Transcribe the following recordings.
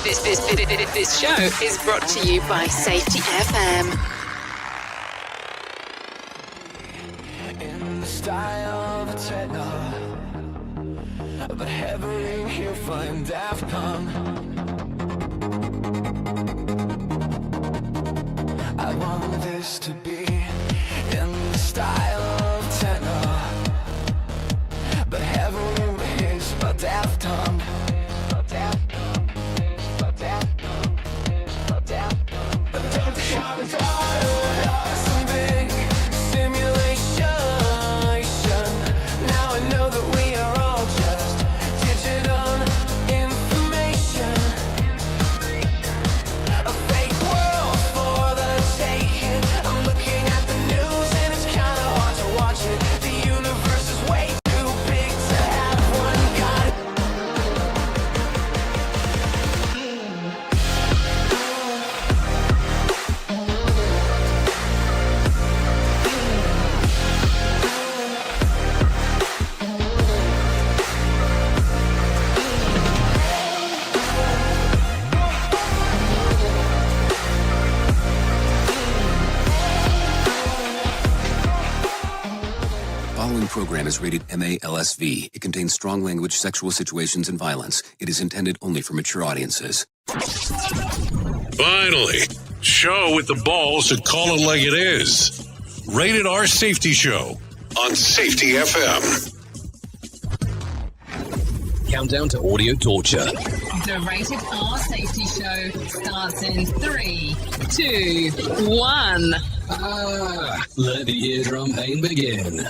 This show is brought to you by Safety FM. In the style of a techno, but hovering here flying Daft Punk. I want this to be in the style of techno, but hovering here by Daft Punk. Program is rated MA-LSV. It contains strong language, sexual situations, and violence. It is intended only for mature audiences. Finally, show with the balls to call it like it is. Rated R Safety Show on Safety FM. Countdown to audio torture. The Rated R Safety Show starts in 3, 2, 1. Let the eardrum pain begin.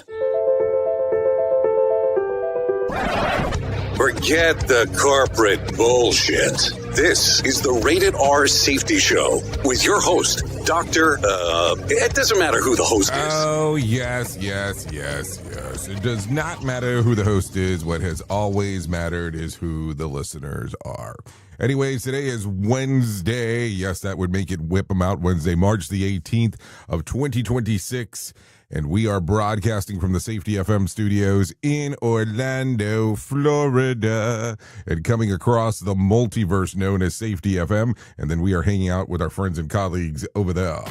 Forget the corporate bullshit. This is the Rated R Safety Show with your host, Dr. It doesn't matter who the host is. Oh, yes. It does not matter who the host is. What has always mattered is who the listeners are. Anyways, today is Wednesday. Yes, that would make it Whip 'em Out Wednesday, March the 18th of 2026. And we are broadcasting from the Safety FM studios in Orlando, Florida, and coming across the multiverse known as Safety FM. And then we are hanging out with our friends and colleagues over there.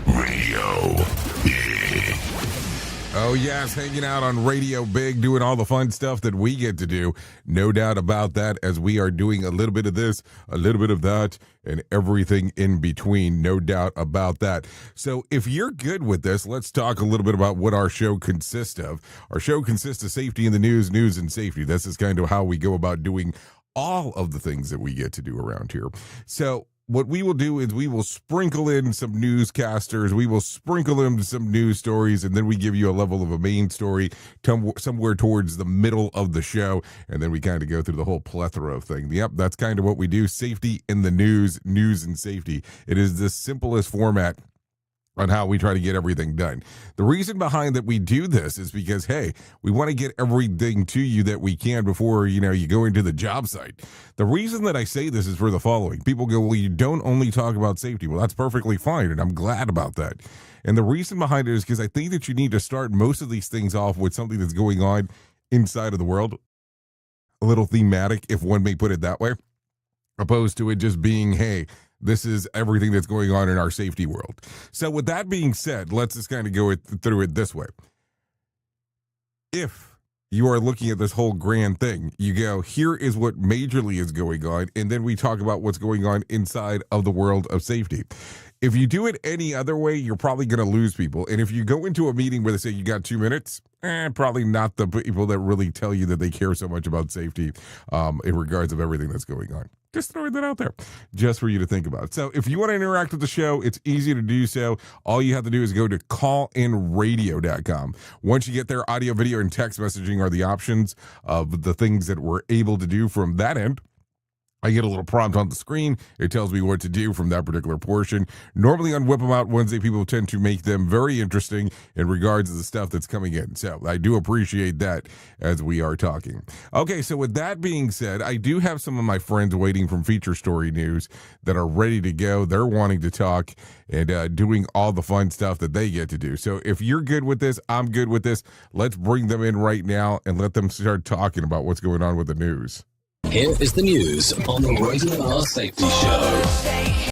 Radio. Oh, yes, hanging out on Radio Big, doing all the fun stuff that we get to do. No doubt about that, as we are doing a little bit of this, a little bit of that, and everything in between. No doubt about that. So if you're good with this, let's talk a little bit about what our show consists of. Our show consists of safety in the news, news and safety. This is kind of how we go about doing all of the things that we get to do around here. So what we will do is we will sprinkle in some newscasters, we will sprinkle in some news stories, and then we give you a level of a main story somewhere towards the middle of the show, and then we kind of go through the whole plethora of things. Yep, that's kind of what we do. Safety in the news, news and safety. It is the simplest format on how we try to get everything done. The reason behind that we do this is because, hey, we want to get everything to you that we can before, you go into the job site. The reason that I say this is for the following. People go, well, you don't only talk about safety. Well, that's perfectly fine, and I'm glad about that. And the reason behind it is because I think that you need to start most of these things off with something that's going on inside of the world, a little thematic, if one may put it that way, opposed to it just being, hey, this is everything that's going on in our safety world. So with that being said, let's just kind of go through it this way. If you are looking at this whole grand thing, you go, here is what majorly is going on, and then we talk about what's going on inside of the world of safety. If you do it any other way, you're probably going to lose people. And if you go into a meeting where they say you got 2 minutes, probably not the people that really tell you that they care so much about safety in regards of everything that's going on. Just throwing that out there just for you to think about. So if you want to interact with the show, it's easy to do so. All you have to do is go to callinradio.com. Once you get there, audio, video, and text messaging are the options of the things that we're able to do from that end. I get a little prompt on the screen. It tells me what to do from that particular portion. Normally on Whip 'em Out Wednesday, people tend to make them very interesting in regards to the stuff that's coming in. So I do appreciate that as we are talking. Okay, so with that being said, I do have some of my friends waiting from Feature Story News that are ready to go. They're wanting to talk and doing all the fun stuff that they get to do. So if you're good with this, I'm good with this. Let's bring them in right now and let them start talking about what's going on with the news. Here is the news on the Rated R Safety Show.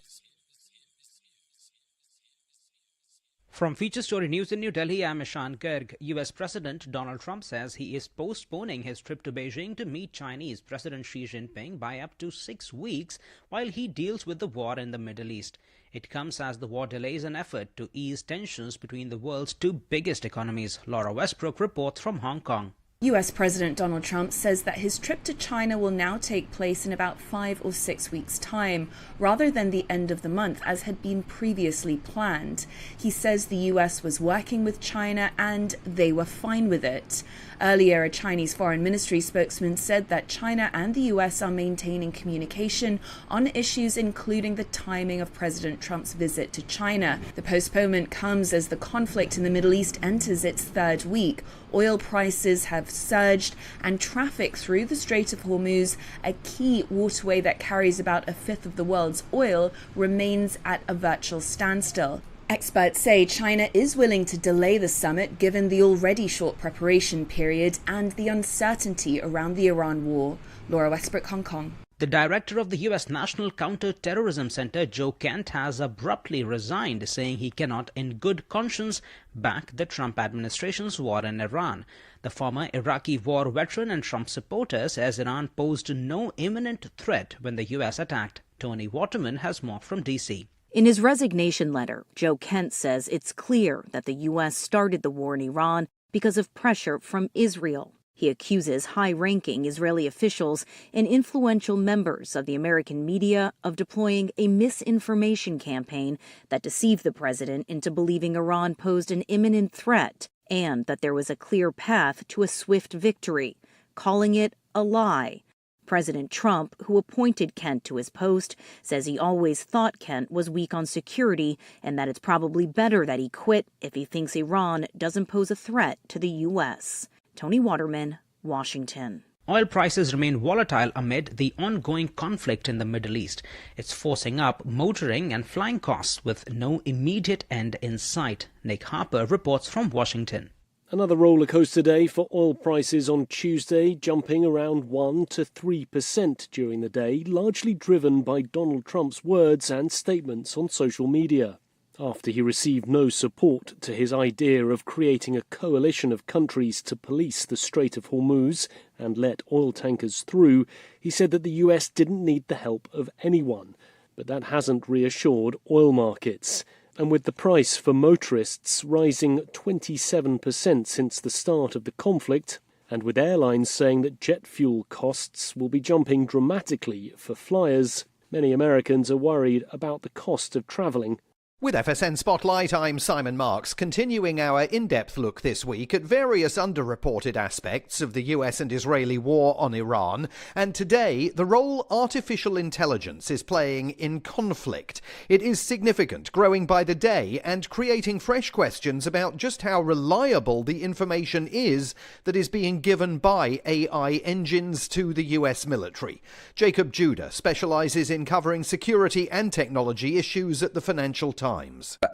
From Feature Story News in New Delhi, I'm Ishan Garg. US President Donald Trump says he is postponing his trip to Beijing to meet Chinese President Xi Jinping by up to 6 weeks while he deals with the war in the Middle East. It comes as the war delays an effort to ease tensions between the world's two biggest economies. Laura Westbrook reports from Hong Kong. US President Donald Trump says that his trip to China will now take place in about 5 or 6 weeks' time, rather than the end of the month as had been previously planned. He says the US was working with China and they were fine with it. Earlier, a Chinese Foreign Ministry spokesman said that China and the US are maintaining communication on issues including the timing of President Trump's visit to China. The postponement comes as the conflict in the Middle East enters its third week. Oil prices have surged and traffic through the Strait of Hormuz, a key waterway that carries about a fifth of the world's oil, remains at a virtual standstill. Experts say China is willing to delay the summit given the already short preparation period and the uncertainty around the Iran war. Laura Westbrook, Hong Kong. The director of the U.S. National Counterterrorism Center, Joe Kent, has abruptly resigned, saying he cannot in good conscience back the Trump administration's war in Iran. The former Iraqi war veteran and Trump supporter says Iran posed no imminent threat when the U.S. attacked. Tony Waterman has more from D.C. In his resignation letter, Joe Kent says it's clear that the U.S. started the war in Iran because of pressure from Israel. He accuses high-ranking Israeli officials and influential members of the American media of deploying a misinformation campaign that deceived the president into believing Iran posed an imminent threat and that there was a clear path to a swift victory, calling it a lie. President Trump, who appointed Kent to his post, says he always thought Kent was weak on security and that it's probably better that he quit if he thinks Iran doesn't pose a threat to the U.S. Tony Waterman, Washington. Oil prices remain volatile amid the ongoing conflict in the Middle East. It's forcing up motoring and flying costs with no immediate end in sight. Nick Harper reports from Washington. Another roller coaster day for oil prices on Tuesday, jumping around 1 to 3% during the day, largely driven by Donald Trump's words and statements on social media. After he received no support to his idea of creating a coalition of countries to police the Strait of Hormuz and let oil tankers through, he said that the US didn't need the help of anyone. But that hasn't reassured oil markets. And with the price for motorists rising 27% since the start of the conflict, and with airlines saying that jet fuel costs will be jumping dramatically for flyers, many Americans are worried about the cost of travelling. With FSN Spotlight, I'm Simon Marks, continuing our in-depth look this week at various underreported aspects of the US and Israeli war on Iran, and today, the role artificial intelligence is playing in conflict. It is significant, growing by the day, and creating fresh questions about just how reliable the information is that is being given by AI engines to the US military. Jacob Judah specialises in covering security and technology issues at the Financial Times.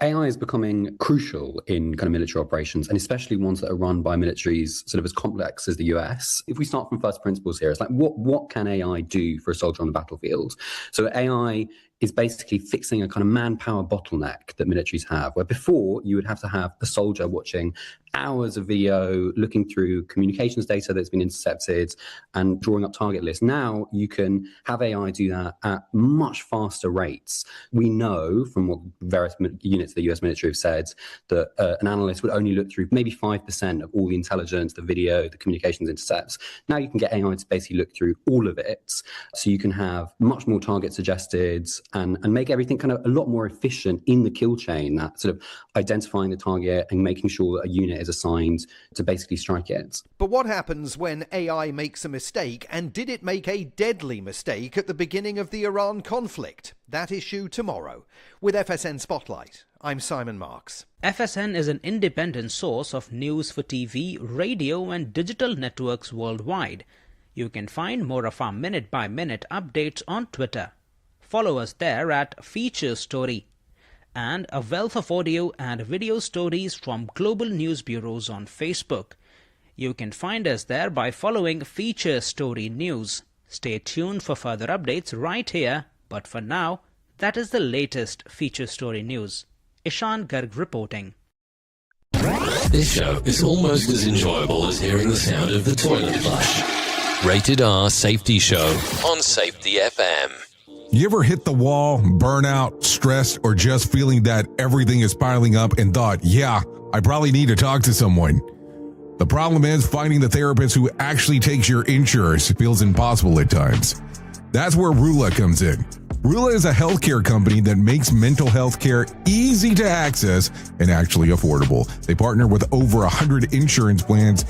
AI is becoming crucial in kind of military operations, and especially ones that are run by militaries sort of as complex as the US. If we start from first principles here, it's like what can AI do for a soldier on the battlefield? So AI is basically fixing a kind of manpower bottleneck that militaries have, where before you would have to have a soldier watching hours of video, looking through communications data that's been intercepted and drawing up target lists. Now you can have AI do that at much faster rates. We know from what various units of the US military have said that an analyst would only look through maybe 5% of all the intelligence, the video, the communications intercepts. Now you can get AI to basically look through all of it. So you can have much more targets suggested and make everything kind of a lot more efficient in the kill chain, that sort of identifying the target and making sure that a unit is assigned to basically strike it. But what happens when AI makes a mistake, and did it make a deadly mistake at the beginning of the Iran conflict? That issue tomorrow. With FSN Spotlight, I'm Simon Marks. FSN is an independent source of news for TV, radio and digital networks worldwide. You can find more of our minute-by-minute updates on Twitter. Follow us there at Feature Story, and a wealth of audio and video stories from global news bureaus on Facebook. You can find us there by following Feature Story News. Stay tuned for further updates right here, but for now, that is the latest feature story news. Ishan Garg reporting. This show is almost as enjoyable as hearing the sound of the toilet flush. Rated R Safety Show on Safety FM. You ever hit the wall, burnout, stressed, or just feeling that everything is piling up and thought, yeah, I probably need to talk to someone? The problem is finding the therapist who actually takes your insurance feels impossible at times. That's where Rula comes in. Rula is a healthcare company that makes mental health care easy to access and actually affordable. They partner with over 100 insurance plans,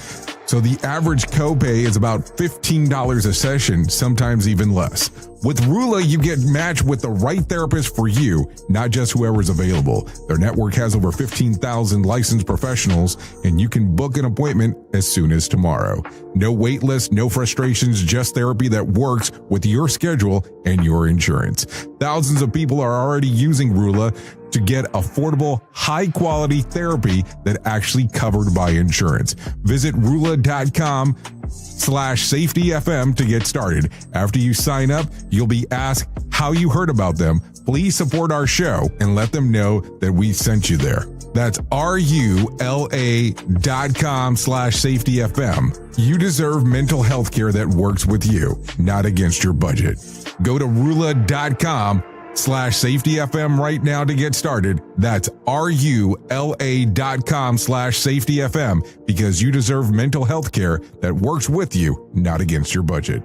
so the average copay is about $15 a session, sometimes even less. With Rula, you get matched with the right therapist for you, not just whoever's available. Their network has over 15,000 licensed professionals, and you can book an appointment as soon as tomorrow. No wait list, no frustrations, just therapy that works with your schedule and your insurance. Thousands of people are already using Rula to get affordable, high-quality therapy that actually covered by insurance. Visit Rula.com/safetyfm to get started. After you sign up, you'll be asked how you heard about them. Please support our show and let them know that we sent you there. That's RULA.com/safetyfm. You deserve mental health care that works with you, not against your budget. Go to Rula.com/safetyfm right now to get started. That's RULA.com/safetyfm, because you deserve mental health care that works with you, not against your budget.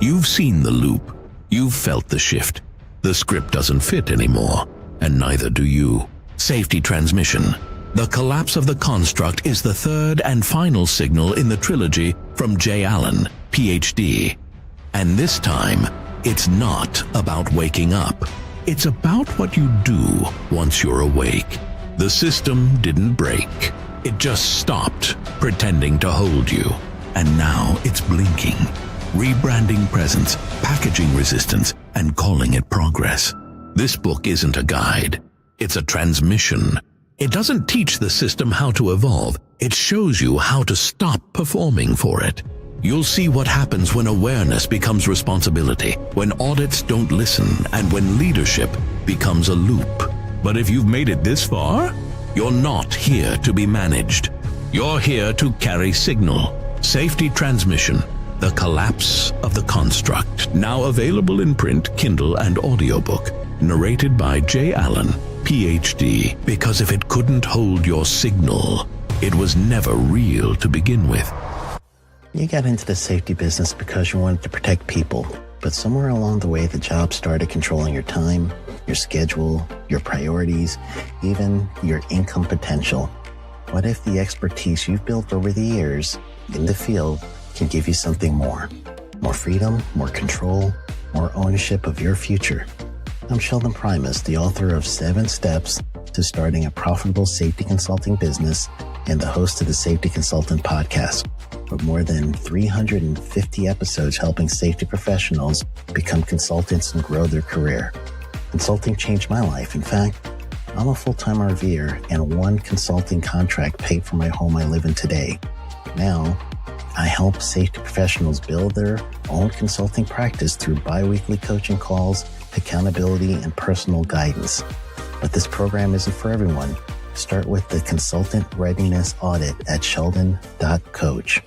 You've seen the loop. You've felt the shift. The script doesn't fit anymore, and neither do you. Safety transmission. The collapse of the construct is the third and final signal in the trilogy from J. Allen, PhD. And this time, it's not about waking up. It's about what you do once you're awake. The system didn't break. It just stopped pretending to hold you. And now it's blinking, rebranding presence, packaging resistance, and calling it progress. This book isn't a guide. It's a transmission. It doesn't teach the system how to evolve. It shows you how to stop performing for it. You'll see what happens when awareness becomes responsibility, when audits don't listen, and when leadership becomes a loop. But if you've made it this far, you're not here to be managed. You're here to carry signal. Safety transmission. The collapse of the construct. Now available in print, Kindle, and audiobook. Narrated by J. Allen, PhD. Because if it couldn't hold your signal, it was never real to begin with. You got into the safety business because you wanted to protect people, but somewhere along the way the job started controlling your time, your schedule, your priorities, even your income potential. What if the expertise you've built over the years in the field can give you something more? More freedom, more control, more ownership of your future. I'm Sheldon Primus, the author of 7 Steps to Starting a Profitable Safety Consulting Business and the host of the Safety Consultant Podcast, with more than 350 episodes helping safety professionals become consultants and grow their career. Consulting changed my life. In fact, I'm a full-time RVer, and one consulting contract paid for my home I live in today. Now, I help safety professionals build their own consulting practice through bi-weekly coaching calls, accountability, and personal guidance. But this program isn't for everyone. Start with the Consultant Readiness Audit at sheldon.coach.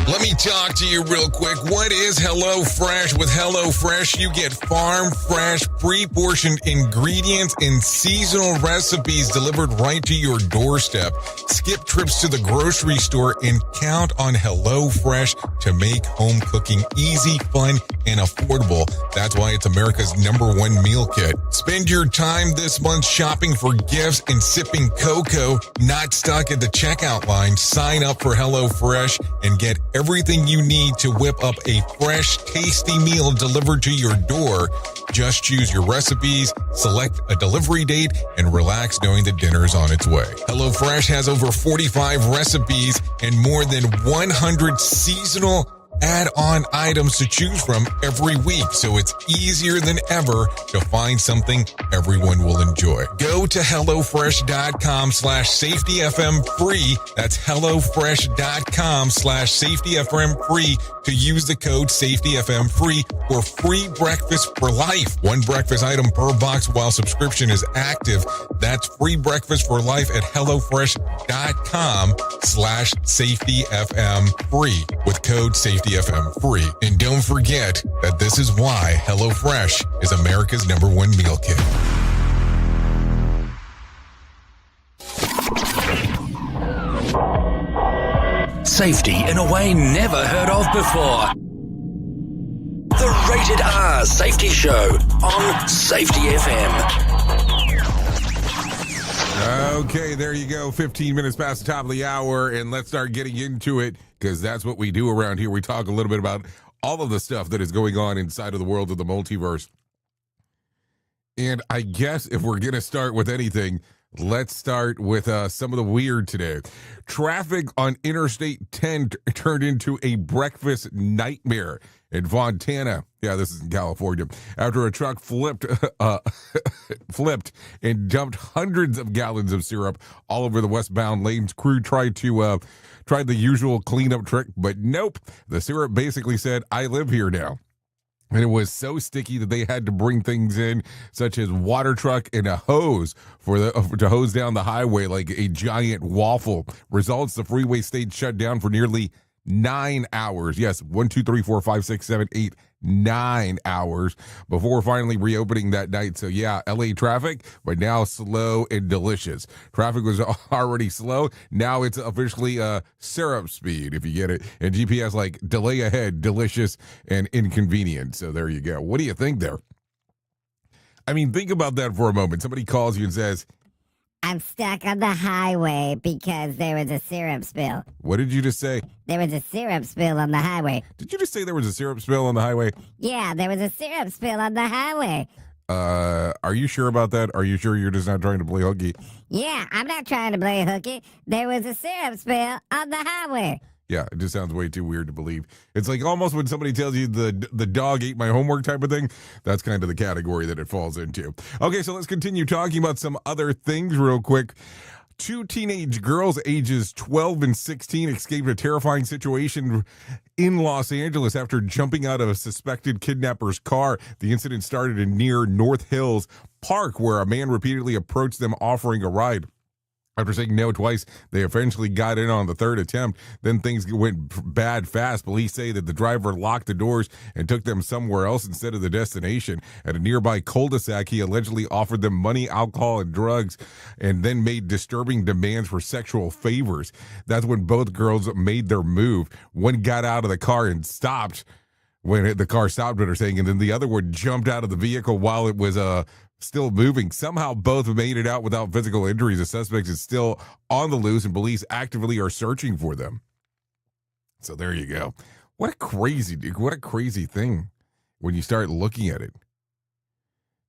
Let me talk to you real quick. What is HelloFresh? With HelloFresh, you get farm fresh, pre-portioned ingredients and seasonal recipes delivered right to your doorstep. Skip trips to the grocery store and count on HelloFresh to make home cooking easy, fun, and affordable. That's why it's America's #1 meal kit. Spend your time this month shopping for gifts and sipping cocoa, not stuck at the checkout line. Sign up for HelloFresh and get everything you need to whip up a fresh, tasty meal delivered to your door. Just choose your recipes, select a delivery date, and relax knowing that dinner's on its way. HelloFresh has over 45 recipes and more than 100 seasonal add-on items to choose from every week, so it's easier than ever to find something everyone will enjoy. Go to HelloFresh.com/SafetyFM free. That's HelloFresh.com/SafetyFM free to use the code SafetyFM free for free breakfast for life. One breakfast item per box while subscription is active. That's free breakfast for life at HelloFresh.com/SafetyFM free with code SafetyFM free. And don't forget that this is why HelloFresh is America's #1 meal kit. Safety in a way never heard of before. The Rated R Safety Show on Safety FM. Okay, there you go. 15 minutes past the top of the hour, and let's start getting into it, because that's what we do around here. We talk a little bit about all of the stuff that is going on inside of the world of the multiverse. And I guess if we're going to start with anything, let's start with some of the weird today. Traffic on Interstate 10 turned into a breakfast nightmare in Fontana. Yeah, this is in California. After a truck flipped and dumped hundreds of gallons of syrup all over the westbound lanes. Crew tried the usual cleanup trick, but nope. The syrup basically said, "I live here now." And it was so sticky that they had to bring things in, such as water truck and a hose to hose down the highway like a giant waffle. Results: the freeway stayed shut down for nearly 9 hours. Yes, 1, 2, 3, 4, 5, 6, 7, 8, 9 hours before finally reopening that night. So yeah, LA traffic, but now slow and delicious. Traffic was already slow. Now it's officially syrup speed, if you get it. And GPS like delay ahead, delicious and inconvenient. So there you go. What do you think there? I mean, think about that for a moment. Somebody calls you and says, "I'm stuck on the highway because there was a syrup spill." What did you just say? There was a syrup spill on the highway. Did you just say there was a syrup spill on the highway? Yeah, there was a syrup spill on the highway. Are you sure about that? Are you sure you're just not trying to play hooky? Yeah, I'm not trying to play hooky. There was a syrup spill on the highway. Yeah, it just sounds way too weird to believe. It's like almost when somebody tells you the dog ate my homework type of thing. That's kind of the category that it falls into. Okay, so let's continue talking about some other things real quick. 2 teenage girls ages 12 and 16 escaped a terrifying situation in Los Angeles after jumping out of a suspected kidnapper's car. The incident started in near North Hills Park, where a man repeatedly approached them offering a ride. After saying no twice, they eventually got in on the third attempt. Then things went bad fast. Police say that the driver locked the doors and took them somewhere else instead of the destination. At a nearby cul-de-sac, he allegedly offered them money, alcohol, and drugs, and then made disturbing demands for sexual favors. That's when both girls made their move. One got out of the car and stopped when the car stopped, what they're saying, and then the other one jumped out of the vehicle while it was still moving. Somehow both made it out without physical injuries. The suspect is still on the loose, and police actively are searching for them. So there you go. What a crazy thing when you start looking at it.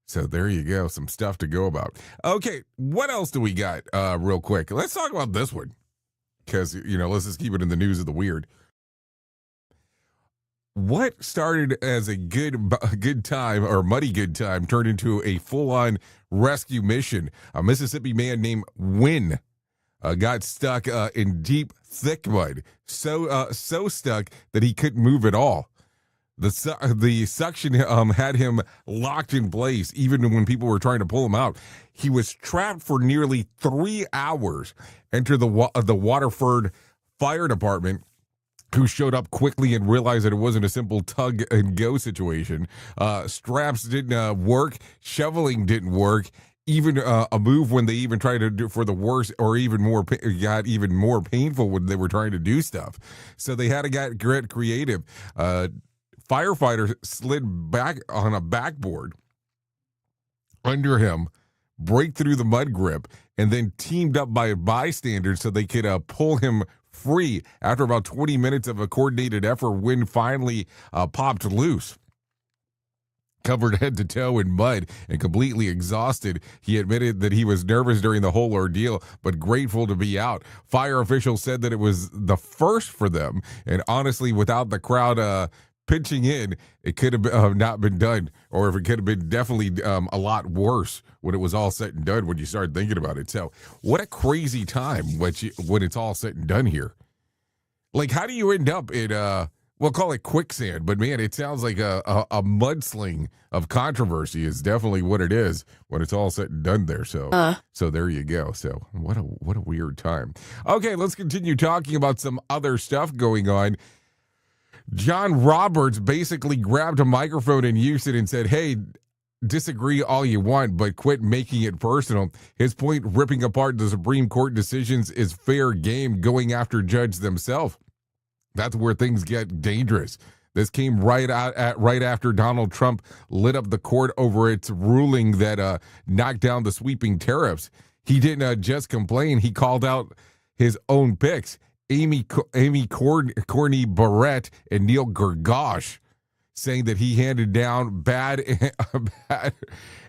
So there you go. Some stuff to go about. Okay, what else do we got real quick? Let's talk about this one, because, let's just keep it in the news of the weird. What started as a good time or muddy good time turned into a full-on rescue mission. A Mississippi man named Wynn got stuck in deep, thick mud, so stuck that he couldn't move at all. The suction had him locked in place, even when people were trying to pull him out. He was trapped for nearly 3 hours. Enter the Waterford Fire Department, who showed up quickly and realized that it wasn't a simple tug and go situation. Straps didn't work. Shoveling didn't work. Even a move when they even tried to do for the worst, or even more, got even more painful when they were trying to do stuff. So they had to get creative. Firefighter slid back on a backboard under him, break through the mud grip, and then teamed up by bystanders so they could pull him free. After about 20 minutes of a coordinated effort, Wynn finally popped loose. Covered head to toe in mud and completely exhausted, he admitted that he was nervous during the whole ordeal, but grateful to be out. Fire officials said that it was the first for them, and honestly, without the crowd pitching in, it could have not been done, or if it could have been definitely a lot worse when it was all said and done when you start thinking about it. So what a crazy time when it's all said and done here. Like, how do you end up in we'll call it quicksand, but man, it sounds like a mudsling of controversy is definitely what it is when it's all said and done there. So so there you go. So what a weird time. Okay, let's continue talking about some other stuff going on. John Roberts basically grabbed a microphone in Houston and said, hey, disagree all you want, but quit making it personal. His point, ripping apart the Supreme Court decisions is fair game, going after judges themselves. That's where things get dangerous. This came right after Donald Trump lit up the court over its ruling that knocked down the sweeping tariffs. He didn't just complain. He called out his own picks, Amy Coney Barrett and Neil Gorsuch, saying that he handed down bad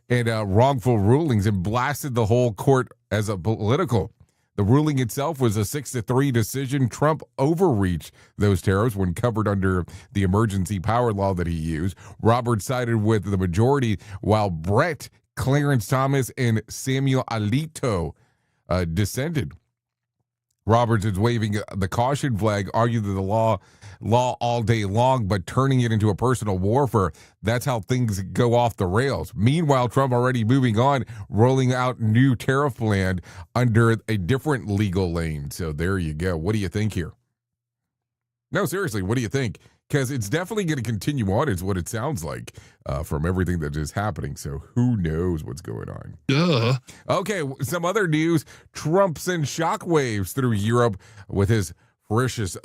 and wrongful rulings and blasted the whole court as a political. The ruling itself was a 6-3 decision. Trump overreached those tariffs when covered under the emergency power law that he used. Roberts sided with the majority, while Brett, Clarence Thomas, and Samuel Alito dissented. Roberts is waving the caution flag, argued that the law all day long, but turning it into a personal warfare. That's how things go off the rails. Meanwhile, Trump already moving on, rolling out new tariff plan under a different legal lane. So there you go. What do you think here? No, seriously, what do you think? Because it's definitely going to continue on, is what it sounds like from everything that is happening. So who knows what's going on? Duh. Okay, some other news. Trump sends shockwaves through Europe with his ferocious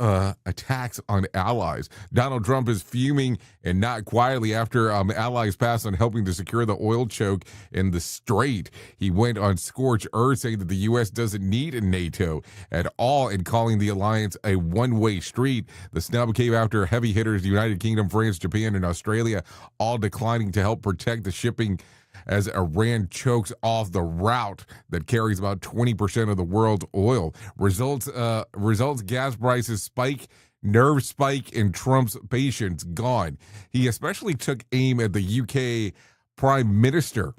attacks on allies. Donald Trump is fuming, and not quietly, after allies passed on helping to secure the oil choke in the Strait. He went on scorched earth, saying that the U.S. doesn't need a NATO at all and calling the alliance a one-way street. The snub came after heavy hitters, the United Kingdom, France, Japan, and Australia, all declining to help protect the shipping as Iran chokes off the route that carries about 20% of the world's oil. Results gas prices spike, nerve spike, and Trump's patience gone. He especially took aim at the UK Prime Minister,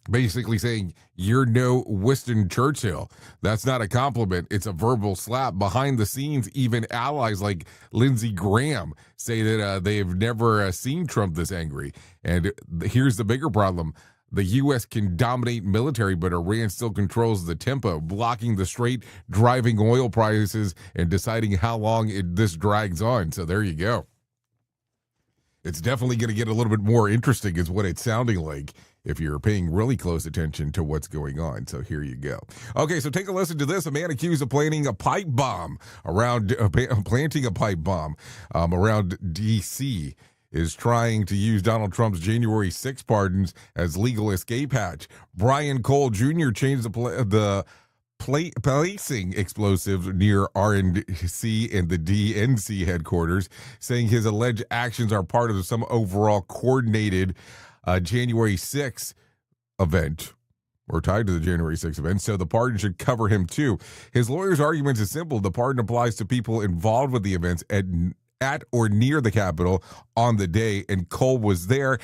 basically saying, you're no Winston Churchill. That's not a compliment. It's a verbal slap. Behind the scenes, even allies like Lindsey Graham say that they've never seen Trump this angry. And here's the bigger problem. The U.S. can dominate military, but Iran still controls the tempo, blocking the strait, driving oil prices, and deciding how long this drags on. So there you go. It's definitely going to get a little bit more interesting, is what it's sounding like, if you're paying really close attention to what's going on. So here you go. Okay, so take a listen to this. A man accused of planting a pipe bomb around D.C. is trying to use Donald Trump's January 6 pardons as legal escape hatch. Brian Cole Jr. changed the placing explosives near RNC and the DNC headquarters, saying his alleged actions are part of some overall coordinated January 6 event, or tied to the January 6 event, so the pardon should cover him too. His lawyer's argument is simple. The pardon applies to people involved with the events at or near the Capitol on the day, and Cole was there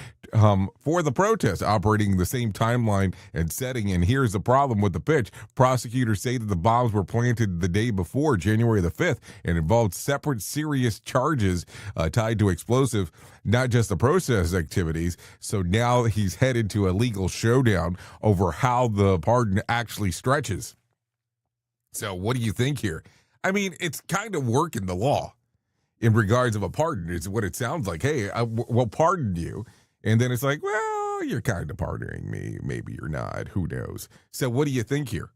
for the protest, operating the same timeline and setting. And here's the problem with the pitch. Prosecutors say that the bombs were planted the day before, January the 5th, and involved separate serious charges tied to explosive, not just the protest activities. So now he's headed to a legal showdown over how the pardon actually stretches. So what do you think here? I mean, it's kind of working the law in regards of a pardon. Is what it sounds like. Hey, we'll pardon you. And then it's like, well, you're kind of pardoning me. Maybe you're not. Who knows? So what do you think here?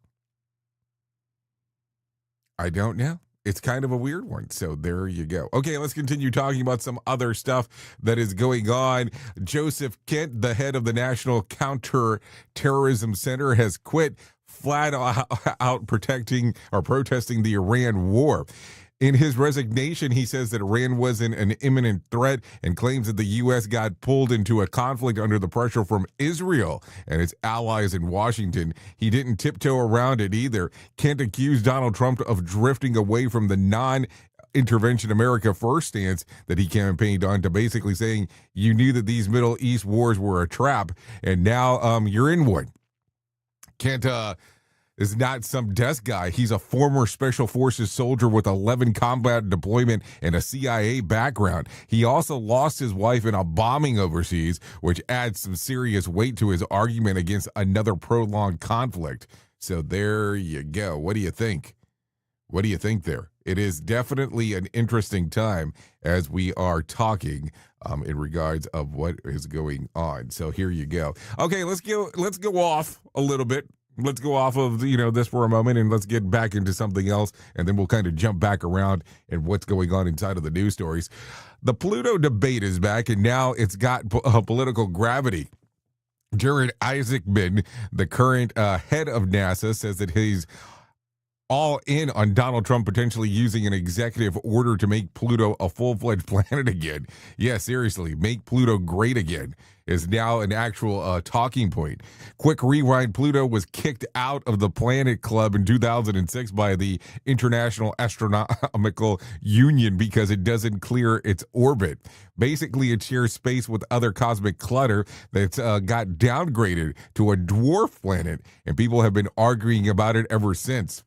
I don't know. It's kind of a weird one. So there you go. Okay, let's continue talking about some other stuff that is going on. Joseph Kent, the head of the National Counterterrorism Center, has quit, flat out protesting the Iran war. In his resignation, he says that Iran wasn't an imminent threat and claims that the U.S. got pulled into a conflict under the pressure from Israel and its allies in Washington. He didn't tiptoe around it either. Can't accuse Donald Trump of drifting away from the non-intervention America First stance that he campaigned on, to basically saying you knew that these Middle East wars were a trap, and now you're in one. Kent is not some desk guy. He's a former Special Forces soldier with 11 combat deployment and a CIA background. He also lost his wife in a bombing overseas, which adds some serious weight to his argument against another prolonged conflict. So there you go. What do you think? What do you think there? It is definitely an interesting time as we are talking in regards of what is going on. So here you go. Okay, let's go off a little bit. Let's go off of this for a moment, and let's get back into something else, and then we'll kind of jump back around and what's going on inside of the news stories. The Pluto debate is back, and now it's got political gravity. Jared Isaacman, the current head of NASA, says that he's all in on Donald Trump potentially using an executive order to make Pluto a full-fledged planet again. Yeah, seriously, make Pluto great again is now an actual talking point. Quick rewind, Pluto was kicked out of the Planet Club in 2006 by the International Astronomical Union because it doesn't clear its orbit. Basically, it shares space with other cosmic clutter that's got downgraded to a dwarf planet, and people have been arguing about it ever since.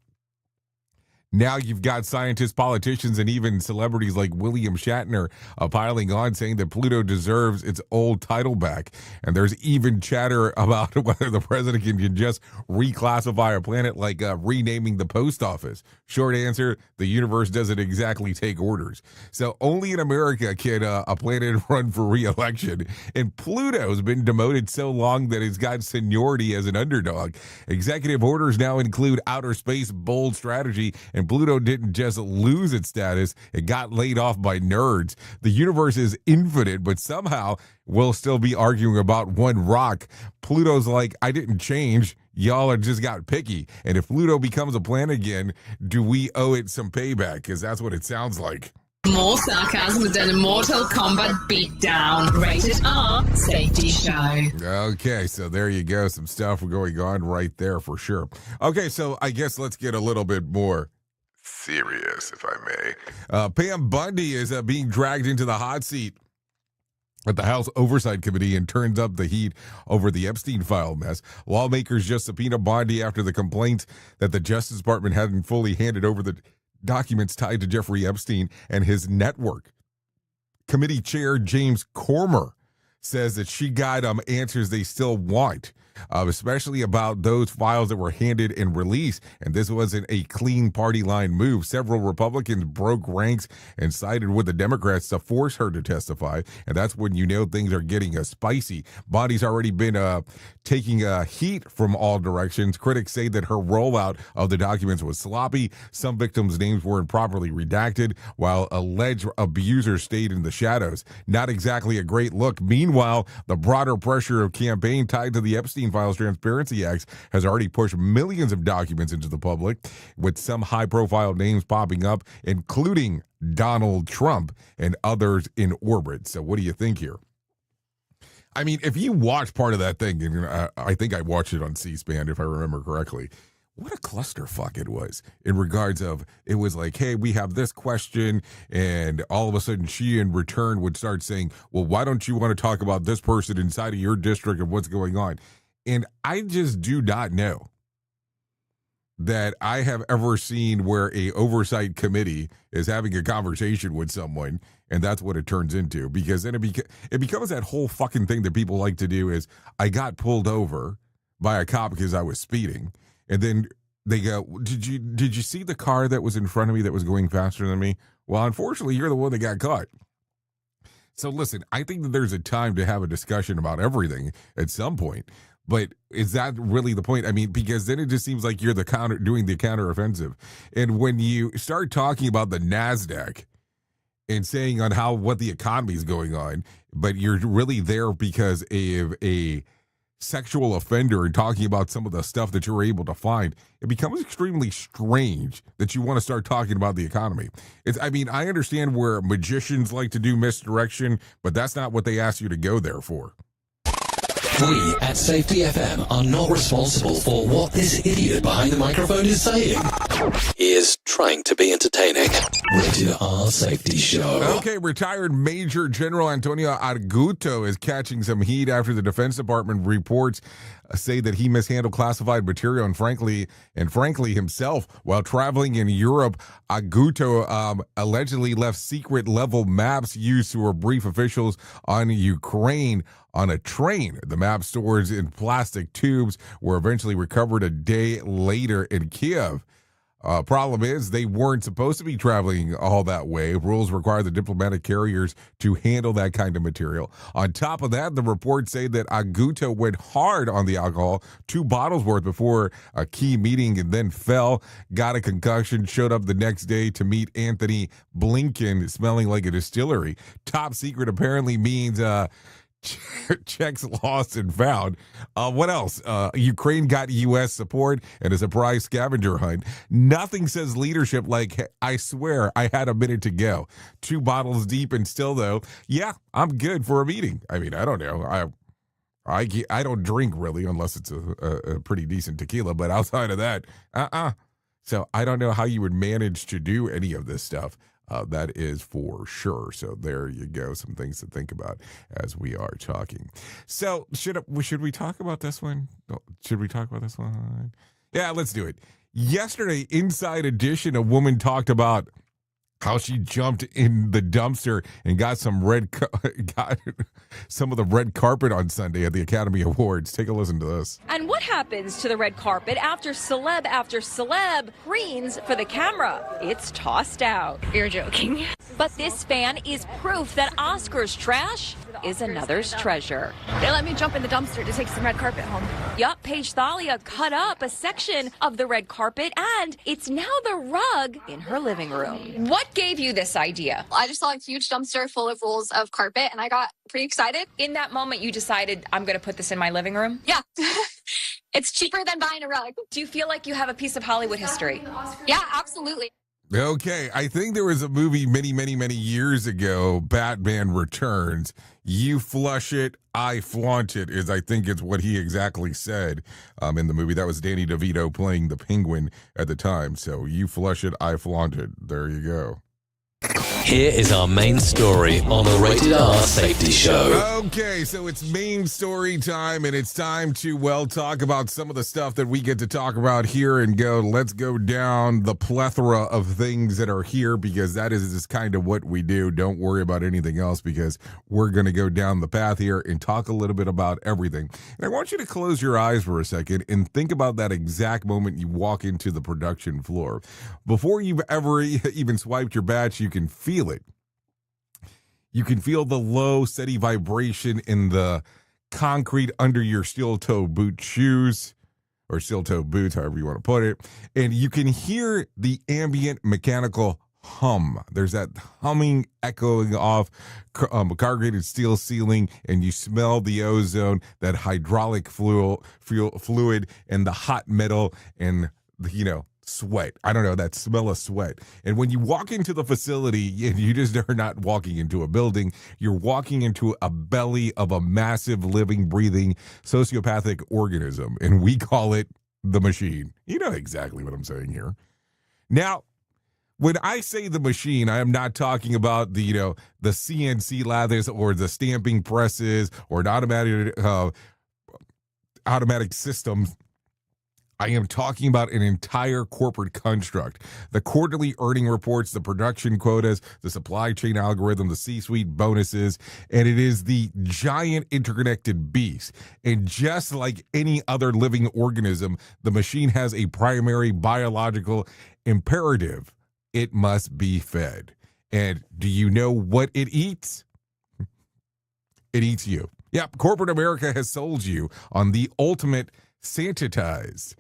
Now you've got scientists, politicians, and even celebrities like William Shatner piling on, saying that Pluto deserves its old title back. And there's even chatter about whether the president can just reclassify a planet, like renaming the post office. Short answer, the universe doesn't exactly take orders. So only in America can a planet run for re-election. And Pluto's been demoted so long that it's got seniority as an underdog. Executive orders now include outer space, bold strategy, and Pluto didn't just lose its status, it got laid off by nerds. The universe is infinite, but somehow we'll still be arguing about one rock. Pluto's like, I didn't change. Y'all are just got picky. And if Pluto becomes a planet again, do we owe it some payback? Because that's what it sounds like. More sarcasm than a Mortal Kombat beatdown. Rated R Safety Show. Okay, so there you go. Some stuff going on right there for sure. Okay, so I guess let's get a little bit more serious, if I may. Pam Bundy is being dragged into the hot seat at the House Oversight Committee and turns up the heat over the Epstein file mess. Lawmakers just subpoenaed Bundy after the complaints that the Justice Department hadn't fully handed over the documents tied to Jeffrey Epstein and his network. Committee Chair James Comer says that she got answers they still want, especially about those files that were handed and released. And this wasn't a clean party line move. Several Republicans broke ranks and sided with the Democrats to force her to testify. And that's when you know things are getting spicy. Bonnie's already been taking heat from all directions. Critics say that her rollout of the documents was sloppy. Some victims' names weren't properly redacted, while alleged abusers stayed in the shadows. Not exactly a great look. Meanwhile, the broader pressure of campaign tied to the Epstein Files Transparency Act has already pushed millions of documents into the public, with some high-profile names popping up, including Donald Trump and others in orbit. So what do you think here? I mean, if you watch part of that thing, and I think I watched it on C-SPAN, if I remember correctly, what a clusterfuck it was in regards of, it was like, hey, we have this question, and all of a sudden she in return would start saying, well, why don't you want to talk about this person inside of your district and what's going on? And I just do not know that I have ever seen where a oversight committee is having a conversation with someone, and that's what it turns into. Because then it becomes that whole fucking thing that people like to do is, I got pulled over by a cop because I was speeding. And then they go, did you see the car that was in front of me that was going faster than me? Well, unfortunately, you're the one that got caught. So listen, I think that there's a time to have a discussion about everything at some point. But is that really the point? I mean, because then it just seems like you're doing the counteroffensive. And when you start talking about the NASDAQ and saying on what the economy is going on, but you're really there because of a sexual offender and talking about some of the stuff that you're able to find, it becomes extremely strange that you want to start talking about the economy. I understand where magicians like to do misdirection, but that's not what they ask you to go there for. We at Safety FM are not responsible for what this idiot behind the microphone is saying. He is trying to be entertaining. Rated R Safety Show. Okay, retired Major General Antonio Arguto is catching some heat after the Defense Department reports say that he mishandled classified material and frankly himself while traveling in Europe. Arguto allegedly left secret level maps used to brief officials on Ukraine on a train. The map stored in plastic tubes were eventually recovered a day later in Kiev. Problem is, they weren't supposed to be traveling all that way. Rules require the diplomatic carriers to handle that kind of material. On top of that, the reports say that Arguto went hard on the alcohol, 2 bottles worth before a key meeting, and then fell, got a concussion, showed up the next day to meet Anthony Blinken smelling like a distillery. Top secret apparently means checks lost and found. What else? Ukraine got U.S. support and a surprise scavenger hunt. Nothing says leadership like, I swear I had a minute to go. 2 bottles deep and still, though, yeah, I'm good for a meeting. I mean, I don't know. I don't drink really unless it's a pretty decent tequila, but outside of that, So I don't know how you would manage to do any of this stuff. That is for sure. So there you go. Some things to think about as we are talking. So should we talk about this one? Should we talk about this one? Yeah, let's do it. Yesterday, Inside Edition, a woman talked about how she jumped in the dumpster and got some of the red carpet on Sunday at the Academy Awards. Take a listen to this. And what happens to the red carpet after celeb greens for the camera? It's tossed out. You're joking. But this fan is proof that Oscar's trash is another's treasure. They let me jump in the dumpster to take some red carpet home. Yup, Paige Thalia cut up a section of the red carpet, and it's now the rug in her living room. What gave you this idea? I just saw a huge dumpster full of rolls of carpet, and I got pretty excited. In that moment, you decided, I'm going to put this in my living room? Yeah. It's cheaper than buying a rug. Do you feel like you have a piece of Hollywood history? Yeah, absolutely. Okay, I think there was a movie many, many, many years ago, Batman Returns. You flush it, I flaunt it, I think it's what he exactly said in the movie. That was Danny DeVito playing the Penguin at the time. So you flush it, I flaunt it. There you go. Here is our main story on the Rated R Safety Show. Okay, so it's main story time, and it's time to, talk about some of the stuff that we get to talk about here and let's go down the plethora of things that are here, because that is kind of what we do. Don't worry about anything else, because we're going to go down the path here and talk a little bit about everything. And I want you to close your eyes for a second and think about that exact moment you walk into the production floor. Before you've ever even swiped your badge, you can feel it. You can feel the low, steady vibration in the concrete under your steel-toe boot shoes, or steel-toe boots, however you want to put it. And you can hear the ambient mechanical hum. There's that humming echoing off corrugated steel ceiling, and you smell the ozone, that hydraulic fluid, and the hot metal, and sweat. I don't know, that smell of sweat. And when you walk into the facility, you just are not walking into a building. You're walking into a belly of a massive, living, breathing, sociopathic organism. And we call it the machine. You know exactly what I'm saying here. Now, when I say the machine, I am not talking about the CNC lathers or the stamping presses or an automatic systems. I am talking about an entire corporate construct. The quarterly earning reports, the production quotas, the supply chain algorithm, the C-suite bonuses, and it is the giant interconnected beast. And just like any other living organism, the machine has a primary biological imperative. It must be fed. And do you know what it eats? It eats you. Yep, corporate America has sold you on the ultimate sanitized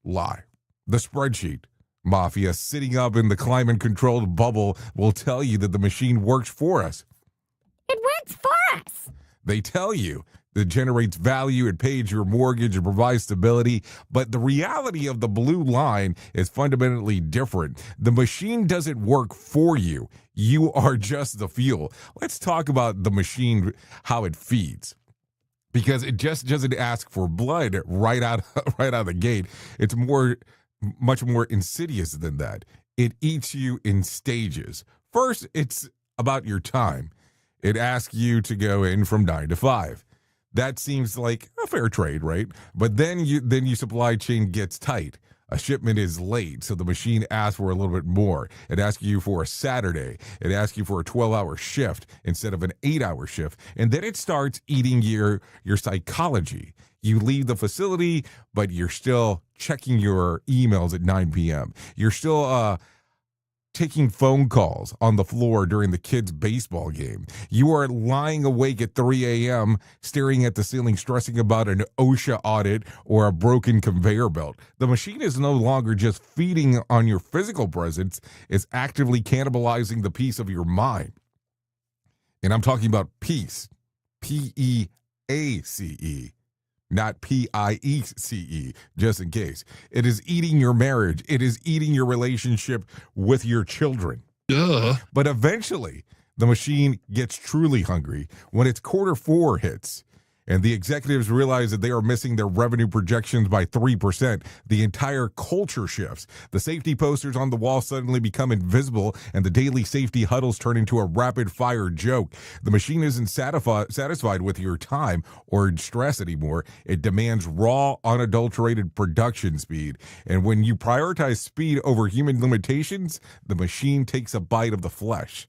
lie. The spreadsheet mafia sitting up in the climate-controlled bubble will tell you that the machine works for us. It works for us. They tell you that generates value, it pays your mortgage, it provides stability. But the reality of the blue line is fundamentally different. The machine doesn't work for you. You are just the fuel. Let's talk about the machine, how it feeds. Because it just doesn't ask for blood right out of the gate. It's much more insidious than that. It eats you in stages. First, it's about your time. It asks you to go in from 9 to 5. That seems like a fair trade, right? But then your supply chain gets tight. A shipment is late, so the machine asks for a little bit more. It asks you for a Saturday. It asks you for a 12-hour shift instead of an 8-hour shift. And then it starts eating your psychology. You leave the facility, but you're still checking your emails at 9 p.m. You're still taking phone calls on the floor during the kids' baseball game. You are lying awake at 3 a.m., staring at the ceiling, stressing about an OSHA audit or a broken conveyor belt. The machine is no longer just feeding on your physical presence, it's actively cannibalizing the peace of your mind. And I'm talking about peace, P-E-A-C-E. Not P-I-E-C-E, just in case. It is eating your marriage. It is eating your relationship with your children. Duh. But eventually, the machine gets truly hungry when its Q4 hits. And the executives realize that they are missing their revenue projections by 3%. The entire culture shifts. The safety posters on the wall suddenly become invisible, and the daily safety huddles turn into a rapid-fire joke. The machine isn't satisfied with your time or stress anymore. It demands raw, unadulterated production speed. And when you prioritize speed over human limitations, the machine takes a bite of the flesh.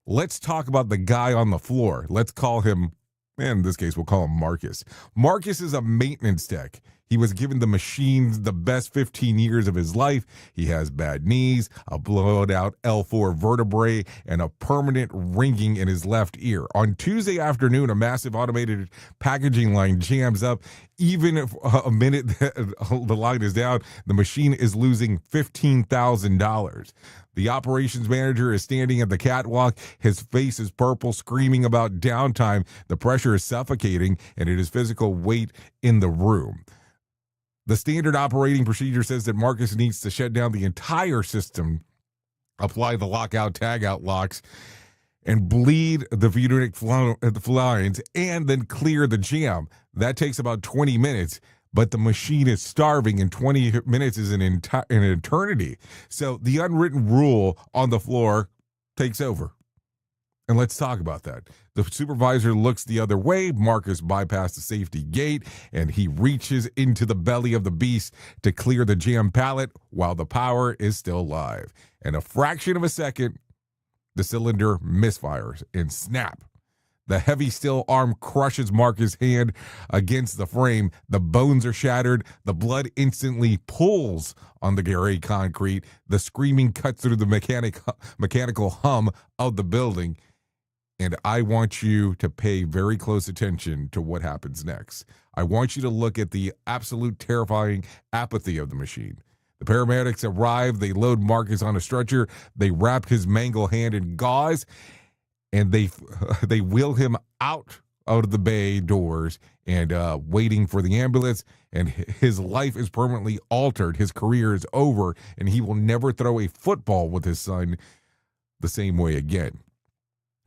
Let's talk about the guy on the floor. Let's call him, in this case, we'll call him Marcus. Marcus is a maintenance tech. He was given the machines the best 15 years of his life. He has bad knees, a blown out L4 vertebrae, and a permanent ringing in his left ear. On Tuesday afternoon, a massive automated packaging line jams up. Even if a minute the line is down, the machine is losing $15,000. The operations manager is standing at the catwalk. His face is purple, screaming about downtime. The pressure is suffocating, and it is physical weight in the room. The standard operating procedure says that Marcus needs to shut down the entire system, apply the lockout tagout locks, and bleed the Vudinic lines, and then clear the jam. That takes about 20 minutes. But the machine is starving, and 20 minutes is an eternity. So the unwritten rule on the floor takes over. And let's talk about that. The supervisor looks the other way. Marcus bypassed the safety gate, and he reaches into the belly of the beast to clear the jam pallet while the power is still live. In a fraction of a second, the cylinder misfires and snap. The heavy steel arm crushes Marcus' hand against the frame. The bones are shattered. The blood instantly pulls on the gray concrete. The screaming cuts through the mechanical hum of the building. And I want you to pay very close attention to what happens next. I want you to look at the absolute terrifying apathy of the machine. The paramedics arrive. They load Marcus on a stretcher. They wrap his mangled hand in gauze. And they wheel him out of the bay doors and waiting for the ambulance. And his life is permanently altered. His career is over, and he will never throw a football with his son the same way again.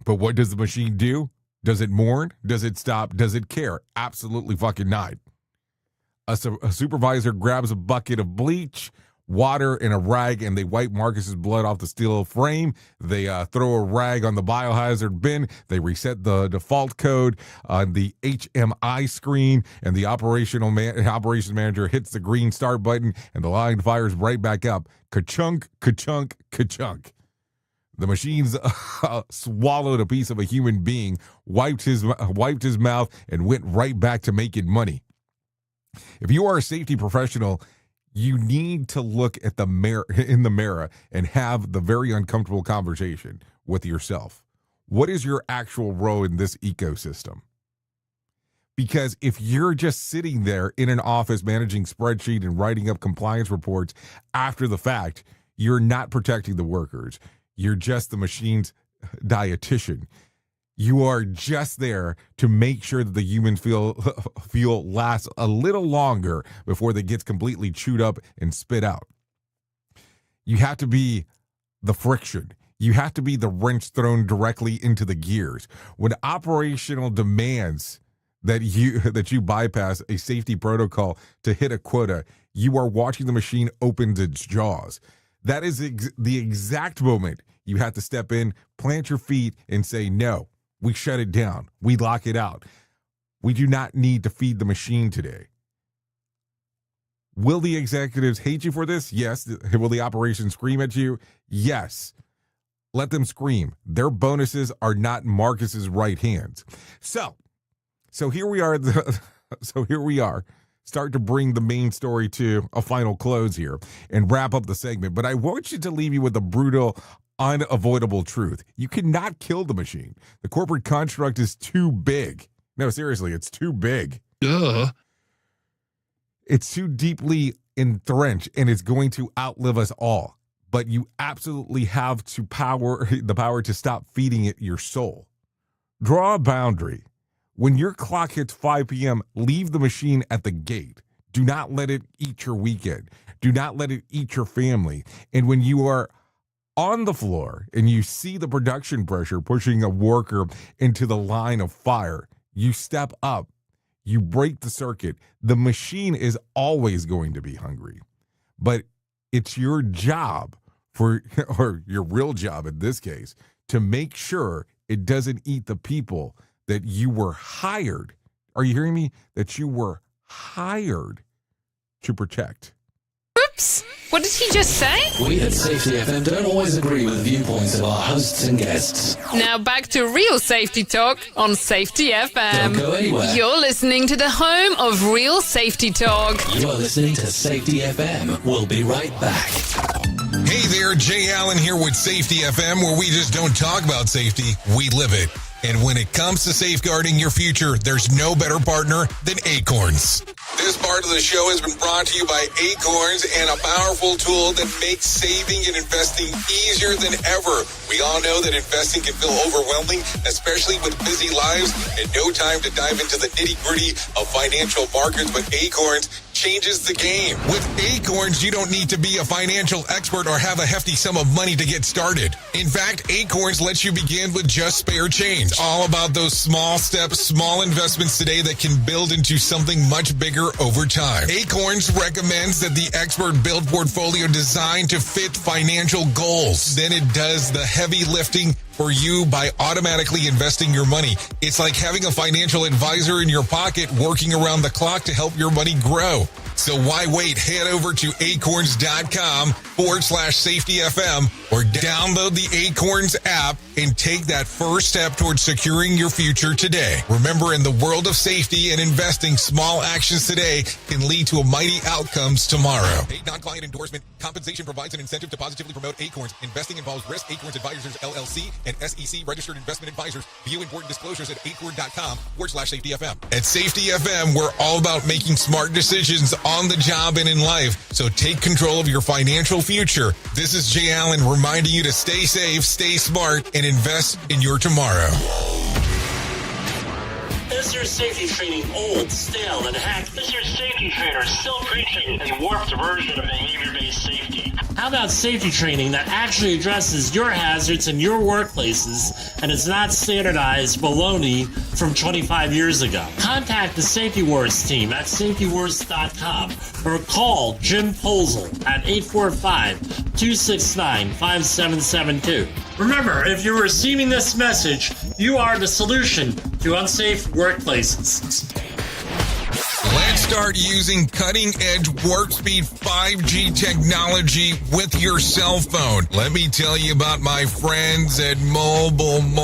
But what does the machine do? Does it mourn? Does it stop? Does it care? Absolutely fucking not. A supervisor grabs a bucket of bleach, water, and a rag, and they wipe Marcus's blood off the steel frame. They throw a rag on the biohazard bin. They reset the default code on the HMI screen, and the operations manager hits the green start button, and the line fires right back up. Ka-chunk, ka-chunk, ka-chunk. The machines swallowed a piece of a human being, wiped his mouth, and went right back to making money. If you are a safety professional, you need to look at the mirror and have the very uncomfortable conversation with yourself. What is your actual role in this ecosystem? Because if you're just sitting there in an office managing spreadsheet and writing up compliance reports after the fact, you're not protecting the workers. You're just the machine's dietitian. You are just there to make sure that the human fuel lasts a little longer before it gets completely chewed up and spit out. You have to be the friction. You have to be the wrench thrown directly into the gears. When operational demands that you bypass a safety protocol to hit a quota, you are watching the machine open its jaws. That is the exact moment you have to step in, plant your feet, and say, no, we shut it down. We lock it out. We do not need to feed the machine today. Will the executives hate you for this? Yes. Will the operation scream at you? Yes. Let them scream. Their bonuses are not Marcus's right hands. So here we are. Here we are. Start to bring the main story to a final close here and wrap up the segment. But I want you to leave you with a brutal, unavoidable truth. You cannot kill the machine. The corporate construct is too big. No, seriously, it's too big. Duh. It's too deeply entrenched, and it's going to outlive us all. But you absolutely have the power to stop feeding it your soul. Draw a boundary. When your clock hits 5 p.m., leave the machine at the gate. Do not let it eat your weekend. Do not let it eat your family. And when you are on the floor and you see the production pressure pushing a worker into the line of fire, you step up. You break the circuit. The machine is always going to be hungry. But it's your job or your real job in this case, to make sure it doesn't eat the people that you were hired. Are you hearing me? That you were hired to protect. Oops! What did he just say? We at Safety FM don't always agree with the viewpoints of our hosts and guests. Now back to real safety talk on Safety FM. Don't go anywhere. You're listening to the home of real safety talk. You are listening to Safety FM. We'll be right back. Hey there, Jay Allen here with Safety FM, where we just don't talk about safety, we live it. And when it comes to safeguarding your future, there's no better partner than Acorns. This part of the show has been brought to you by Acorns and a powerful tool that makes saving and investing easier than ever. We all know that investing can feel overwhelming, especially with busy lives and no time to dive into the nitty-gritty of financial markets, but Acorns changes the game. With Acorns, you don't need to be a financial expert or have a hefty sum of money to get started. In fact, Acorns lets you begin with just spare change. All about those small steps, small investments today that can build into something much bigger over time. Acorns recommends that the expert build portfolio designed to fit financial goals. Then it does the heavy lifting for you by automatically investing your money. It's like having a financial advisor in your pocket working around the clock to help your money grow. So why wait? Head over to acorns.com/safetyfm or download the Acorns app and take that first step towards securing your future today. Remember, in the world of safety and investing, small actions today can lead to mighty outcomes tomorrow. Paid non-client endorsement. Compensation provides an incentive to positively promote Acorns. Investing involves risk. Acorns Advisors, LLC, and SEC registered investment advisors. View important disclosures at acorn.com/safetyfm. At Safety FM, we're all about making smart decisions on the job and in life. So take control of your financial future. This is Jay Allen reminding you to stay safe, stay smart, and invest in your tomorrow. Is your safety training old, stale, and hacked? Is your safety trainer still preaching a warped version of behavior-based safety? How about safety training that actually addresses your hazards in your workplaces and is not standardized baloney from 25 years ago? Contact the Safety Wars team at safetywars.com or call Jim Posel at 845-269-5772. Remember, if you're receiving this message, you are the solution to unsafe workplaces. Let's start using cutting-edge warp speed 5G technology with your cell phone. Let me tell you about my friends at mobile.io.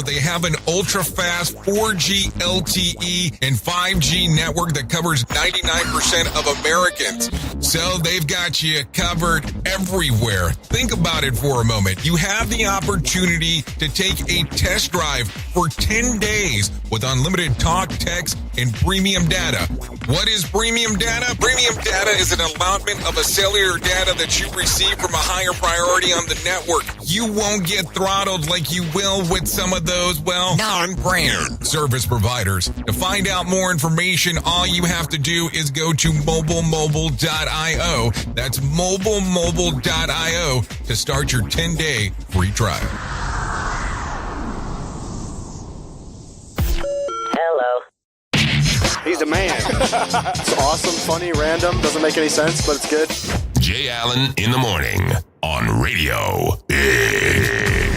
They have an ultra-fast 4G LTE and 5G network that covers 99% of Americans. So they've got you covered everywhere. Think about it for a moment. You have the opportunity to take a test drive for 10 days with unlimited talk, text, and premium data. What is premium data? Premium data is an allotment of a cellular data that you receive from a higher priority on the network. You won't get throttled like you will with some of those, well, non-brand service providers. To find out more information, all you have to do is go to mobilemobile.io. That's mobilemobile.io to start your 10-day free trial. Hello. He's a man. It's awesome, funny, random, doesn't make any sense, but it's good. Jay Allen in the morning on Radio Big.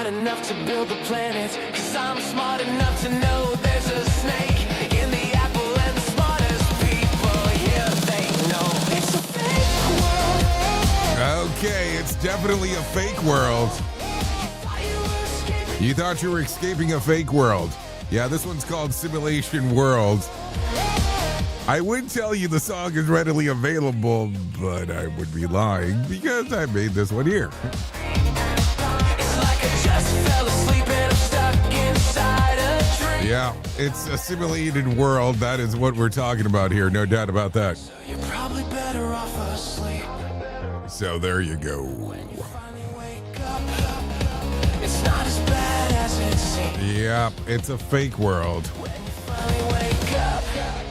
Enough to build the planet, 'cause I'm smart enough to know there's a snake in the apple, and the smartest people here, they know it's a fake world. Okay, it's definitely a fake world. You thought you were escaping a fake world. Yeah, this one's called Simulation World. I would tell you the song is readily available, but I would be lying because I made this one here. Yeah, it's a simulated world. That is what we're talking about here. No doubt about that. You're probably better off asleep. So there you go. It's not as bad as it seems. Yeah, it's a fake world.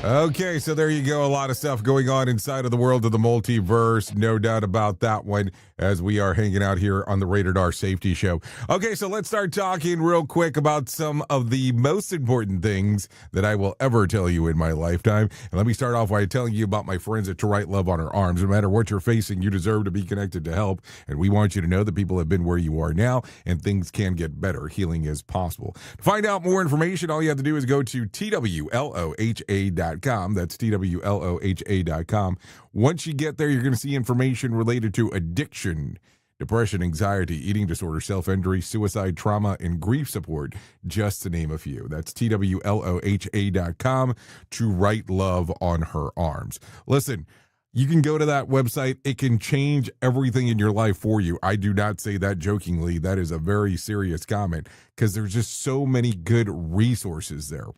Okay, so there you go. A lot of stuff going on inside of the world of the multiverse. No doubt about that one as we are hanging out here on the Rated R Safety Show. Okay, so let's start talking real quick about some of the most important things that I will ever tell you in my lifetime. And let me start off by telling you about my friends at To Write Love on Her Arms. No matter what you're facing, you deserve to be connected to help. And we want you to know that people have been where you are now and things can get better. Healing is possible. To find out more information, all you have to do is go to TWLOHA.com. That's TWLOHA.com. Once you get there, you're going to see information related to addiction, depression, anxiety, eating disorder, self-injury, suicide, trauma, and grief support, just to name a few. That's TWLOHA.com. To Write Love on Her Arms. Listen, you can go to that website. It can change everything in your life for you. I do not say that jokingly. That is a very serious comment because there's just so many good resources there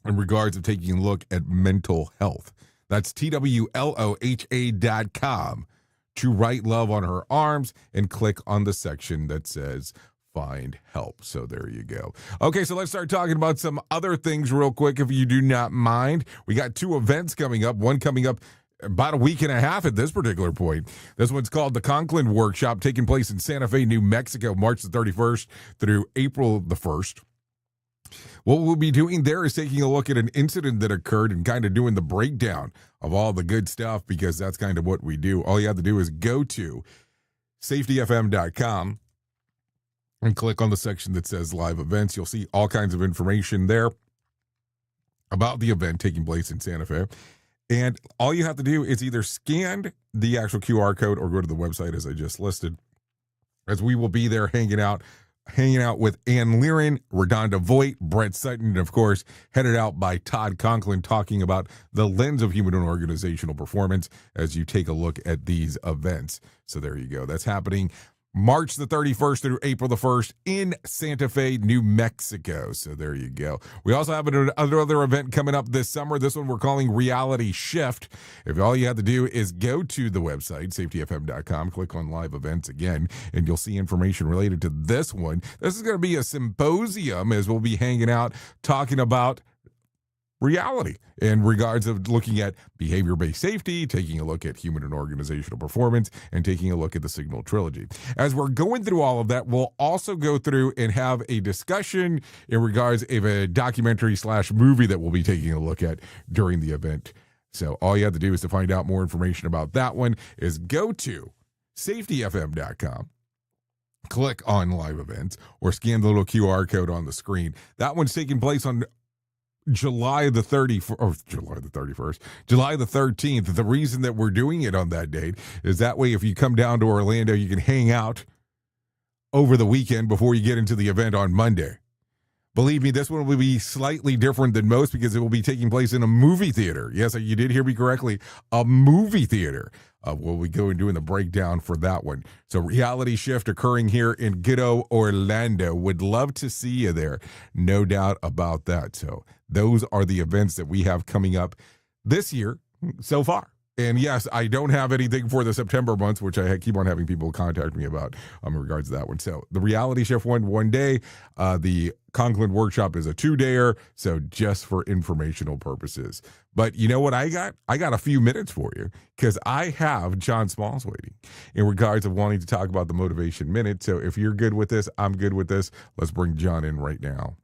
in regards of taking a look at mental health. That's TWLOHA.com. To Write Love on Her Arms and click on the section that says Find Help. So there you go. Okay, so let's start talking about some other things real quick, if you do not mind. We got two events coming up. One coming up about a week and a half at this particular point. This one's called the Conklin Workshop, taking place in Santa Fe, New Mexico, March the 31st through April the 1st. What we'll be doing there is taking a look at an incident that occurred and kind of doing the breakdown of all the good stuff, because that's kind of what we do. All you have to do is go to safetyfm.com and click on the section that says live events. You'll see all kinds of information there about the event taking place in Santa Fe. And all you have to do is either scan the actual QR code or go to the website as I just listed, as we will be there hanging out with Ann Liren, Redonda Voigt, Brett Sutton, and of course, headed out by Todd Conklin, talking about the lens of human and organizational performance as you take a look at these events. So there you go. That's happening March the 31st through April the 1st in Santa Fe, New Mexico. So there you go. We also have another event coming up this summer. This one we're calling Reality Shift. If all you have to do is go to the website, safetyfm.com, click on live events again, and you'll see information related to this one. This is going to be a symposium as we'll be hanging out talking about reality in regards of looking at behavior-based safety, taking a look at human and organizational performance, and taking a look at the Signal Trilogy. As we're going through all of that, we'll also go through and have a discussion in regards of a documentary/movie that we'll be taking a look at during the event. So all you have to do is to find out more information about that one is go to safetyfm.com. click on live events or scan the little QR code on the screen. That one's taking place on July the 13th. The reason that we're doing it on that date is that way if you come down to Orlando, you can hang out over the weekend before you get into the event on Monday. Believe me, this one will be slightly different than most because it will be taking place in a movie theater. Yes, you did hear me correctly. A movie theater. We'll be going doing the breakdown for that one. So reality shift occurring here in Ghetto, Orlando. Would love to see you there. No doubt about that. So those are the events that we have coming up this year so far. And yes, I don't have anything for the September months, which I keep on having people contact me about in regards to that one. So the reality shift one day, the Conklin workshop is a 2-dayer, so just for informational purposes. But you know what I got? I got a few minutes for you because I have John Smalls waiting in regards of wanting to talk about the Motivation Minute. So if you're good with this, I'm good with this. Let's bring John in right now.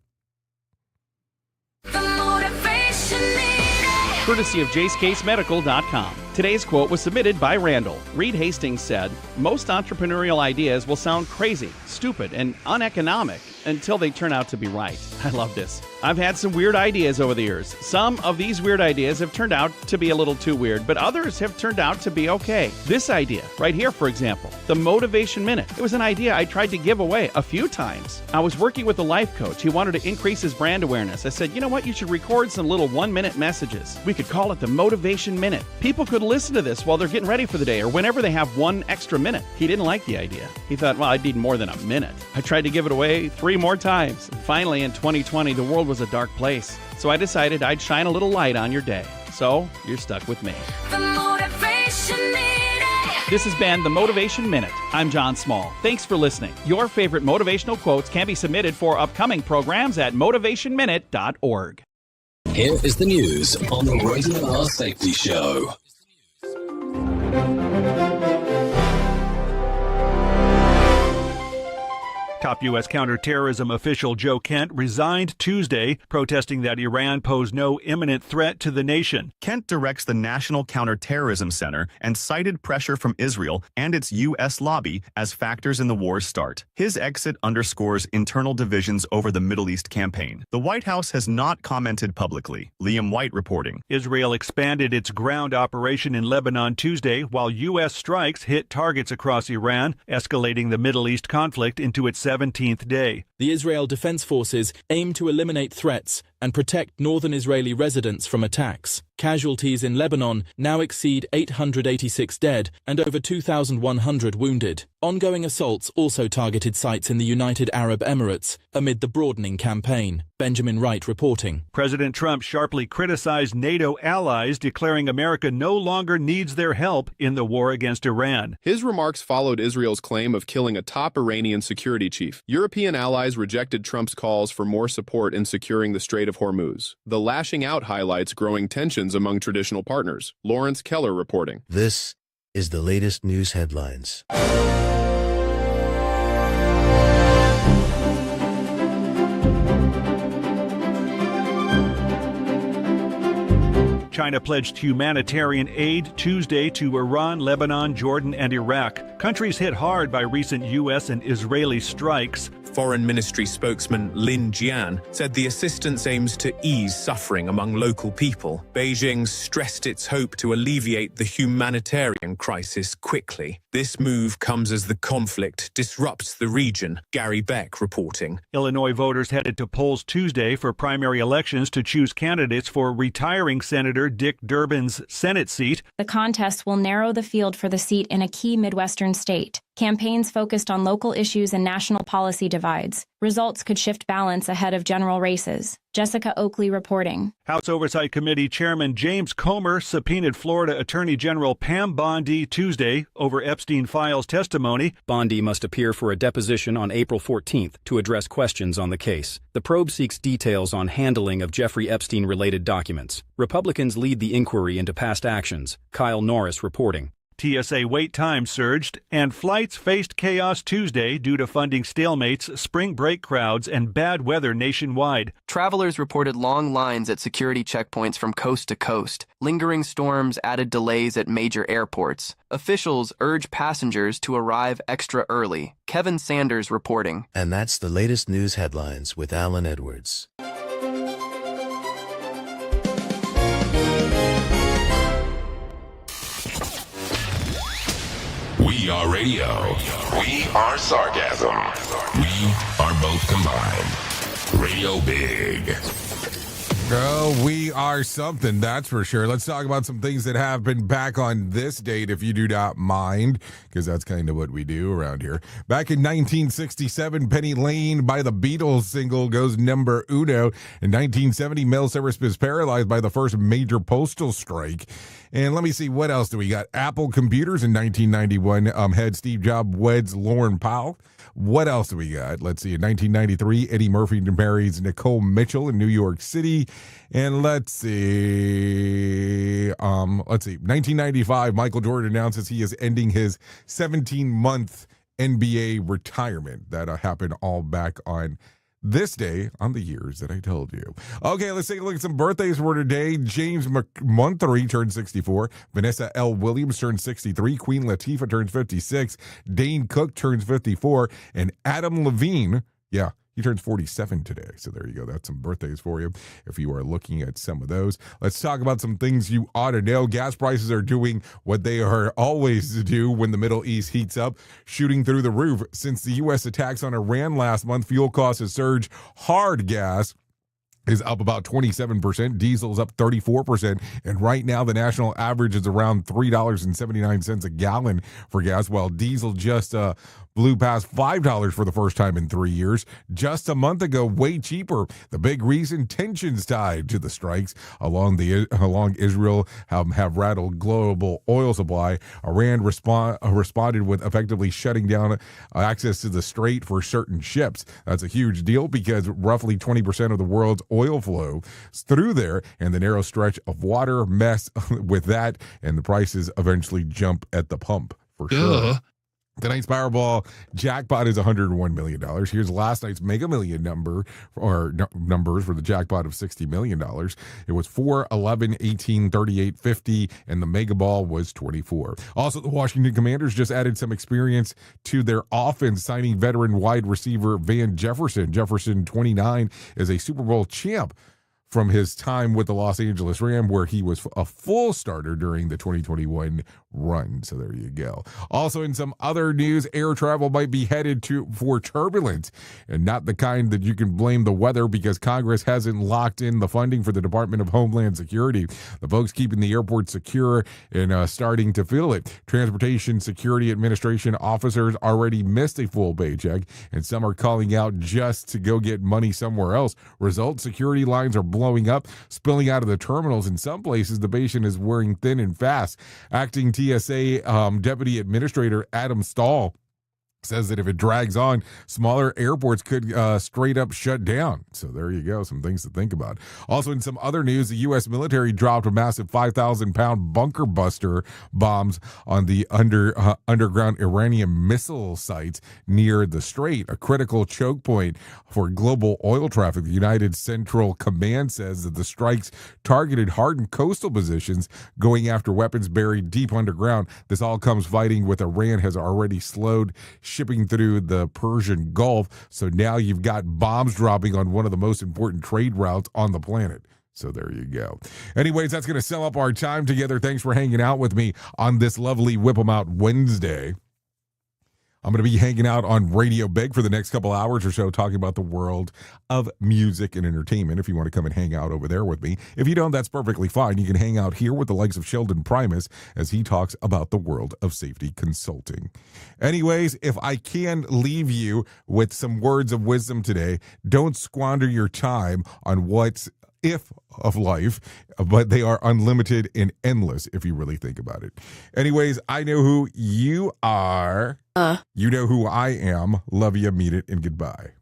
Courtesy of JaceCaseMedical.com. Today's quote was submitted by Randall. Reed Hastings said, "Most entrepreneurial ideas will sound crazy, stupid, and uneconomic until they turn out to be right." I love this. I've had some weird ideas over the years. Some of these weird ideas have turned out to be a little too weird, but others have turned out to be okay. This idea, right here, for example, the Motivation Minute. It was an idea I tried to give away a few times. I was working with a life coach. He wanted to increase his brand awareness. I said, you know what? You should record some little 1-minute messages. We could call it the Motivation Minute. People could listen to this while they're getting ready for the day or whenever they have 1 extra minute. He didn't like the idea. He thought, well, I'd need more than a minute. I tried to give it away 3 more times. And finally, in 2020, the world was a dark place. So I decided I'd shine a little light on your day. So you're stuck with me. The Motivation Minute. This has been the Motivation Minute. I'm John Small. Thanks for listening. Your favorite motivational quotes can be submitted for upcoming programs at motivationminute.org. Here is the news on the Rated R Safety Show. Top U.S. counterterrorism official Joe Kent resigned Tuesday, protesting that Iran posed no imminent threat to the nation. Kent directs the National Counterterrorism Center and cited pressure from Israel and its U.S. lobby as factors in the war's start. His exit underscores internal divisions over the Middle East campaign. The White House has not commented publicly. Liam White reporting. Israel expanded its ground operation in Lebanon Tuesday, while U.S. strikes hit targets across Iran, escalating the Middle East conflict into its 17th day. The Israel Defense Forces aim to eliminate threats and protect northern Israeli residents from attacks. Casualties in Lebanon now exceed 886 dead and over 2,100 wounded. Ongoing assaults also targeted sites in the United Arab Emirates amid the broadening campaign. Benjamin Wright reporting. President Trump sharply criticized NATO allies, declaring America no longer needs their help in the war against Iran. His remarks followed Israel's claim of killing a top Iranian security chief. European allies rejected Trump's calls for more support in securing the Strait of Hormuz. The lashing out highlights growing tensions among traditional partners. Lawrence Keller reporting. This is the latest news headlines. China pledged humanitarian aid Tuesday to Iran, Lebanon, Jordan, and Iraq. Countries hit hard by recent U.S. and Israeli strikes. Foreign Ministry spokesman Lin Jian said the assistance aims to ease suffering among local people. Beijing stressed its hope to alleviate the humanitarian crisis quickly. This move comes as the conflict disrupts the region. Gary Beck reporting. Illinois voters headed to polls Tuesday for primary elections to choose candidates for retiring Senator Dick Durbin's Senate seat. The contest will narrow the field for the seat in a key Midwestern state. Campaigns focused on local issues and national policy divides. Results could shift balance ahead of general races. Jessica Oakley reporting. House Oversight Committee Chairman James Comer subpoenaed Florida Attorney General Pam Bondi Tuesday over Epstein files testimony. Bondi must appear for a deposition on April 14th to address questions on the case. The probe seeks details on handling of Jeffrey Epstein-related documents. Republicans lead the inquiry into past actions. Kyle Norris reporting. TSA wait times surged, and flights faced chaos Tuesday due to funding stalemates, spring break crowds, and bad weather nationwide. Travelers reported long lines at security checkpoints from coast to coast. Lingering storms added delays at major airports. Officials urge passengers to arrive extra early. Kevin Sanders reporting. And that's the latest news headlines with Alan Edwards. We are radio. We are sarcasm. We are both combined. Radio Big. Oh, we are something, that's for sure. Let's talk about some things that have been back on this date, if you do not mind, because that's kind of what we do around here. Back in 1967, Penny Lane by the Beatles single goes number uno. In 1970, mail service was paralyzed by the first major postal strike. And let me see, what else do we got? Apple Computers in 1991 had Steve Jobs weds Lauren Powell. What else do we got? Let's see. In 1993, Eddie Murphy marries Nicole Mitchell in New York City. And let's see. 1995, Michael Jordan announces he is ending his 17-month NBA retirement. That happened all back on this day on the years that I told you. Okay, let's take a look at some birthdays for today. James McMunthery turned 64. Vanessa L. Williams turned 63. Queen Latifah turns 56. Dane Cook turns 54. And Adam Levine, he turns 47 today. So there you go. That's some birthdays for you if you are looking at some of those. Let's talk about some things you ought to know. Gas prices are doing what they are always do when the Middle East heats up, shooting through the roof. Since the U.S. attacks on Iran last month, fuel costs have surged hard. Gas is up about 27%. Diesel's up 34%. And right now, the national average is around $3.79 a gallon for gas, while diesel just blew past $5 for the first time in 3 years. Just a month ago, way cheaper. The big reason, tensions tied to the strikes along Israel have rattled global oil supply. Iran responded with effectively shutting down access to the strait for certain ships. That's a huge deal because roughly 20% of the world's oil flow through there, and the narrow stretch of water mess with that, and the prices eventually jump at the pump for sure. Tonight's Powerball jackpot is $101 million. Here's last night's Mega Million numbers for the jackpot of $60 million. It was 4, 11, 18, 38, 50, and the Mega Ball was 24. Also, the Washington Commanders just added some experience to their offense, signing veteran wide receiver Van Jefferson. Jefferson, 29, is a Super Bowl champ from his time with the Los Angeles Rams, where he was a full starter during the 2021 run. So there you go. Also, in some other news, air travel might be headed for turbulence, and not the kind that you can blame the weather, because Congress hasn't locked in the funding for the Department of Homeland Security. The folks keeping the airport secure and starting to feel it. Transportation Security Administration officers already missed a full paycheck, and some are calling out just to go get money somewhere else. Result, security lines are blowing up, spilling out of the terminals. In some places, the patient is wearing thin and fast. Acting TSA Deputy Administrator Adam Stahl says that if it drags on, smaller airports could straight up shut down. So there you go, some things to think about. Also, in some other news, the U.S. military dropped a massive 5,000-pound bunker buster bombs on the underground Iranian missile sites near the Strait, a critical choke point for global oil traffic. The United Central Command says that the strikes targeted hardened coastal positions, going after weapons buried deep underground. This all comes fighting with Iran has already slowed shipping through the Persian Gulf. So now you've got bombs dropping on one of the most important trade routes on the planet. So there you go. Anyways, that's going to sum up our time together. Thanks for hanging out with me on this lovely Whip 'em Out Wednesday. I'm going to be hanging out on Radio Big for the next couple hours or so, talking about the world of music and entertainment. If you want to come and hang out over there with me. If you don't, that's perfectly fine. You can hang out here with the likes of Sheldon Primus as he talks about the world of safety consulting. Anyways, if I can leave you with some words of wisdom today, don't squander your time on what's if of life, but they are unlimited and endless if you really think about it. Anyways, I know who you are. You know who I am. Love you, meet it, and goodbye.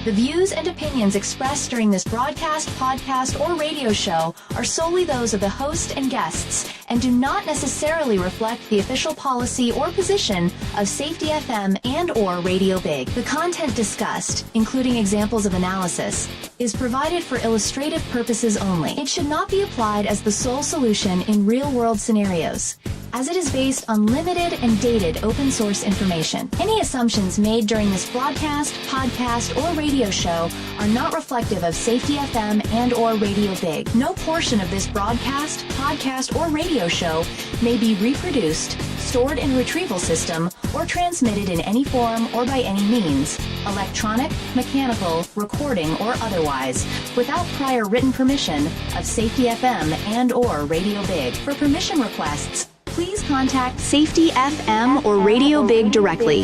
The views and opinions expressed during this broadcast, podcast, or radio show are solely those of the host and guests and do not necessarily reflect the official policy or position of Safety FM and or Radio Big. The content discussed, including examples of analysis, is provided for illustrative purposes only. It should not be applied as the sole solution in real-world scenarios, as it is based on limited and dated open source information. Any assumptions made during this broadcast, podcast, or radio show are not reflective of Safety FM and or Radio Big. No portion of this broadcast, podcast, or radio show may be reproduced, stored in a retrieval system, or transmitted in any form or by any means, electronic, mechanical, recording, or otherwise, without prior written permission of Safety FM and or Radio Big. For permission requests, please contact Safety FM or Radio Big directly.